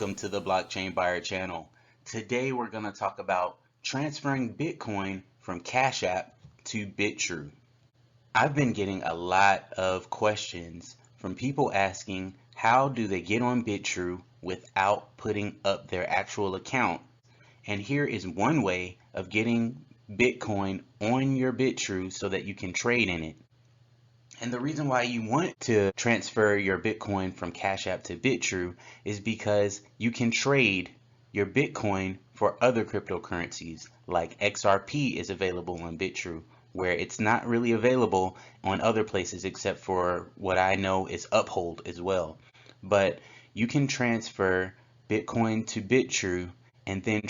Welcome to the Blockchain Buyer channel. Today we're going to talk about transferring Bitcoin from CashApp to Bitrue. I've been getting a lot of questions from people asking how do they get on Bitrue without putting up their actual account. And here is one way of getting Bitcoin on your Bitrue so that you can trade in it. And the reason why you want to transfer your Bitcoin from CashApp to Bitrue is because you can trade your Bitcoin for other cryptocurrencies, like XRP is available on Bitrue, where it's not really available on other places except for what I know is Uphold as well. But you can transfer Bitcoin to Bitrue and then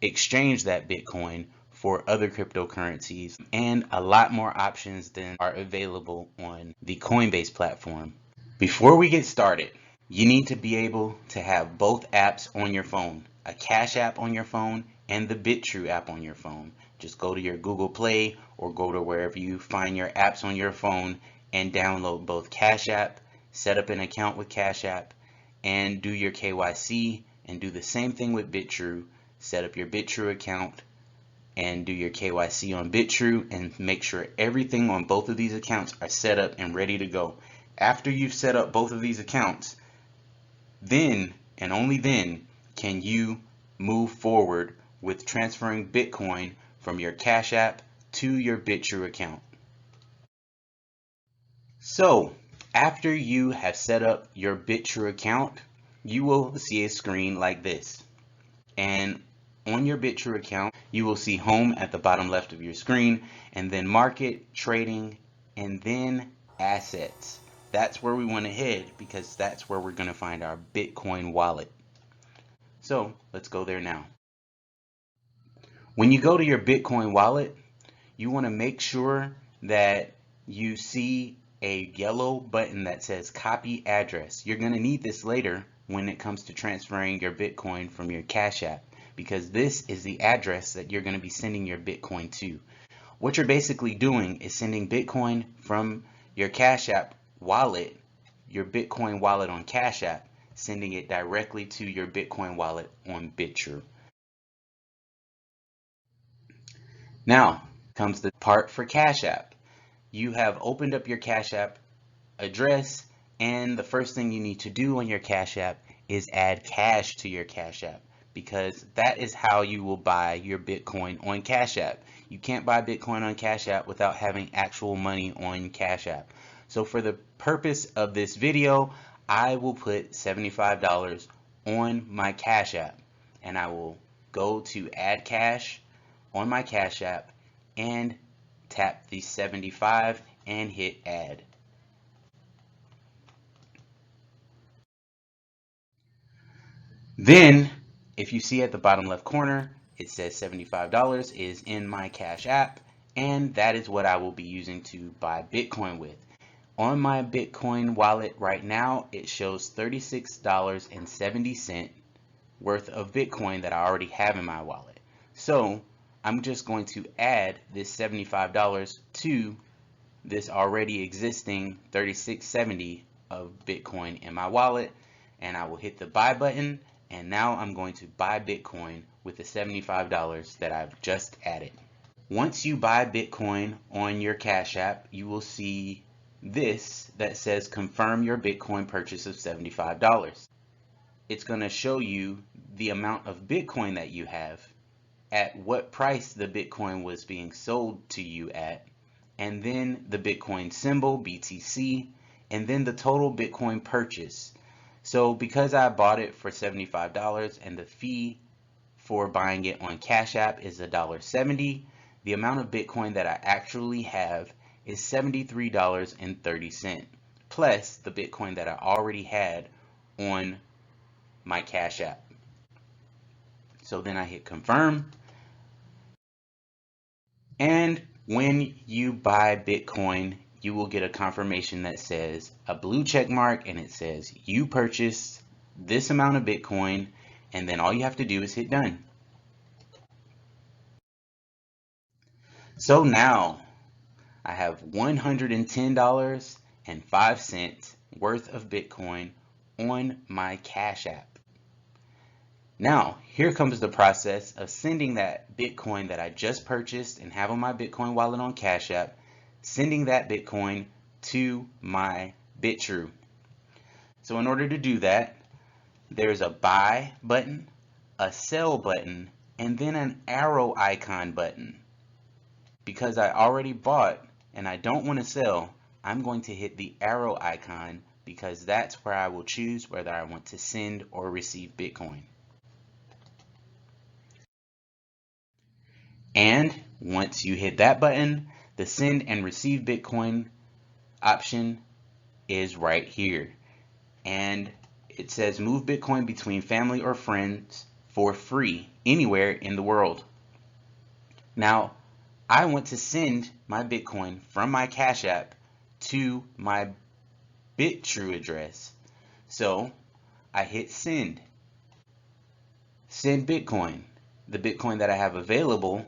exchange that Bitcoin for other cryptocurrencies and a lot more options than are available on the Coinbase platform. Before we get started, you need to be able to have both apps on your phone, a Cash App on your phone and the Bitrue app on your phone. Just go to your Google Play or go to wherever you find your apps on your phone and download both Cash App, set up an account with Cash App, and do your KYC, and do the same thing with Bitrue. Set up your Bitrue account and do your KYC on Bitrue and make sure everything on both of these accounts are set up and ready to go. After you've set up both of these accounts, then and only then can you move forward with transferring Bitcoin from your Cash App to your Bitrue account. So after you have set up your Bitrue account, you will see a screen like this. And on your Bitrue account, you will see home at the bottom left of your screen, and then market, trading, and then assets. That's where we want to head because that's where we're going to find our Bitcoin wallet. So let's go there now. When you go to your Bitcoin wallet, you want to make sure that you see a yellow button that says copy address. You're going to need this later when it comes to transferring your Bitcoin from your Cash App, because this is the address that you're going to be sending your Bitcoin to. What you're basically doing is sending Bitcoin from your Cash App wallet, your Bitcoin wallet on Cash App, sending it directly to your Bitcoin wallet on Bitrue. Now comes the part for Cash App. You have opened up your Cash App address, and the first thing you need to do on your Cash App is add cash to your Cash App, because that is how you will buy your Bitcoin on Cash App. You can't buy Bitcoin on Cash App without having actual money on Cash App. So for the purpose of this video, I will put $75 on my Cash App, and I will go to add cash on my Cash App and tap the 75 and hit add. Then if you see at the bottom left corner, it says $75 is in my Cash App, and that is what I will be using to buy Bitcoin with. On my Bitcoin wallet right now, it shows $36.70 worth of Bitcoin that I already have in my wallet. So I'm just going to add this $75 to this already existing $36.70 of Bitcoin in my wallet, and I will hit the buy button. And now I'm going to buy Bitcoin with the $75 that I've just added. Once you buy Bitcoin on your Cash App, you will see this that says confirm your Bitcoin purchase of $75. It's going to show you the amount of Bitcoin that you have, at what price the Bitcoin was being sold to you at, and then the Bitcoin symbol, BTC, and then the total Bitcoin purchase. So because I bought it for $75 and the fee for buying it on Cash App is $1.70, the amount of Bitcoin that I actually have is $73.30, plus the Bitcoin that I already had on my Cash App. So then I hit confirm. And when you buy Bitcoin, you will get a confirmation that says a blue check mark, and it says you purchased this amount of Bitcoin, and then all you have to do is hit done. So now I have $110.05 worth of Bitcoin on my Cash App. Now, here comes the process of sending that Bitcoin that I just purchased and have on my Bitcoin wallet on Cash App, sending that Bitcoin to my Bitrue. So in order to do that, there's a buy button, a sell button, and then an arrow icon button. Because I already bought and I don't want to sell, I'm going to hit the arrow icon because that's where I will choose whether I want to send or receive Bitcoin. And once you hit that button, the send and receive Bitcoin option is right here. And it says move Bitcoin between family or friends for free anywhere in the world. Now, I want to send my Bitcoin from my Cash App to my Bitrue address. So I hit send. Send Bitcoin. The Bitcoin that I have available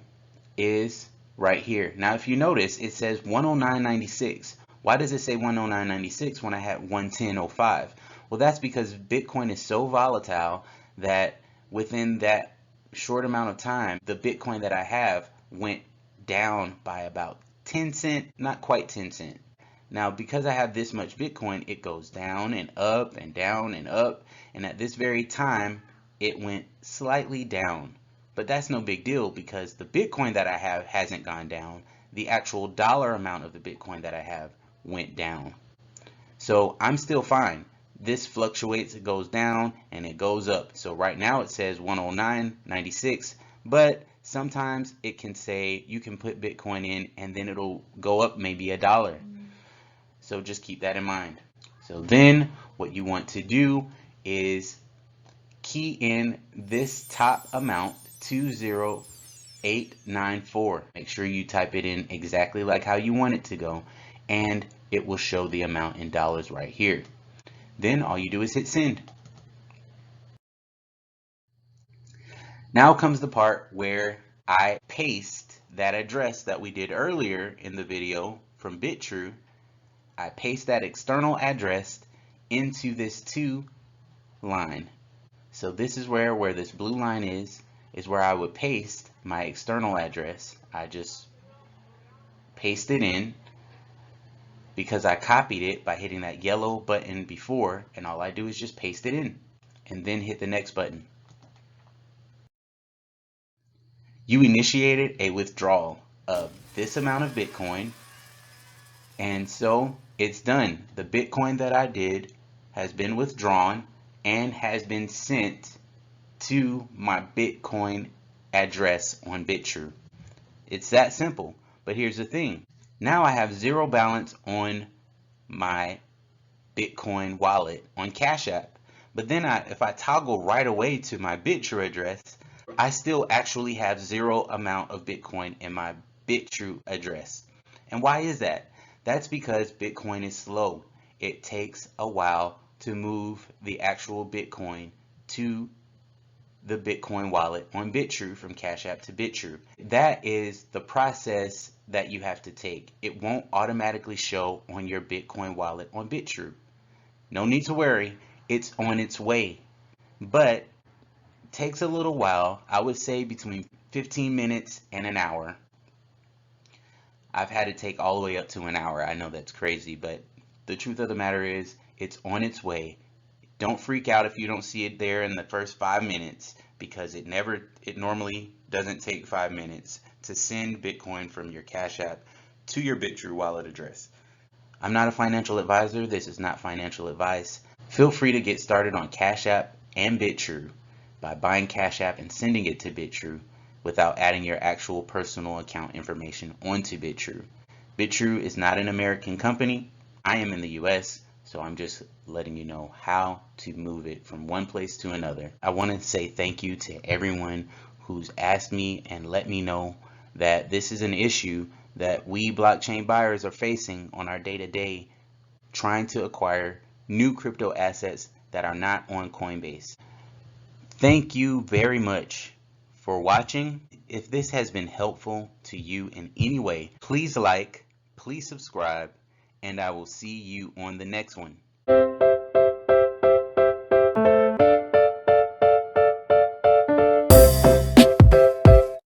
is right here. Now, if you notice, it says 109.96. Why does it say 109.96 when I had 110.05? Well, that's because Bitcoin is so volatile that within that short amount of time, the Bitcoin that I have went down by about 10 cents, not quite 10 cents. Now, because I have this much Bitcoin, it goes down and up and down and up. And at this very time, it went slightly down. But that's no big deal because the Bitcoin that I have hasn't gone down. The actual dollar amount of the Bitcoin that I have went down. So I'm still fine. This fluctuates, it goes down and it goes up. So right now it says 109.96, but sometimes it can say you can put Bitcoin in and then it'll go up maybe $1. So just keep that in mind. So then what you want to do is key in this top amount, 20894. Make sure you type it in exactly like how you want it to go, and it will show the amount in dollars right here. Then all you do is hit send. Now comes the part where I paste that address that we did earlier in the video from Bitrue. I paste that external address into this to line. So this is where this blue line is where I would paste my external address. I just paste it in because I copied it by hitting that yellow button before, and all I do is just paste it in and then hit the next button. You initiated a withdrawal of this amount of Bitcoin, and so it's done. The Bitcoin that I did has been withdrawn and has been sent to my Bitcoin address on Bitrue. It's that simple. But here's the thing. Now I have zero balance on my Bitcoin wallet on Cash App. But then if I toggle right away to my Bitrue address, I still actually have zero amount of Bitcoin in my Bitrue address. And why is that? That's because Bitcoin is slow. It takes a while to move the actual Bitcoin to the Bitcoin wallet on Bitrue from Cash App to Bitrue. That is the process that you have to take. It won't automatically show on your Bitcoin wallet on Bitrue. No need to worry, it's on its way. But it takes a little while. I would say between 15 minutes and an hour. I've had it take all the way up to an hour. I know that's crazy, but the truth of the matter is it's on its way. Don't freak out if you don't see it there in the first 5 minutes, because it normally doesn't take 5 minutes to send Bitcoin from your Cash App to your Bitrue wallet address. I'm not a financial advisor. This is not financial advice. Feel free to get started on Cash App and Bitrue by buying Cash App and sending it to Bitrue without adding your actual personal account information onto Bitrue. Bitrue is not an American company. I am in the US, so I'm just letting you know how to move it from one place to another. I want to say thank you to everyone who's asked me and let me know that this is an issue that we blockchain buyers are facing on our day-to-day, trying to acquire new crypto assets that are not on Coinbase. Thank you very much for watching. If this has been helpful to you in any way, please like, please subscribe, and I will see you on the next one.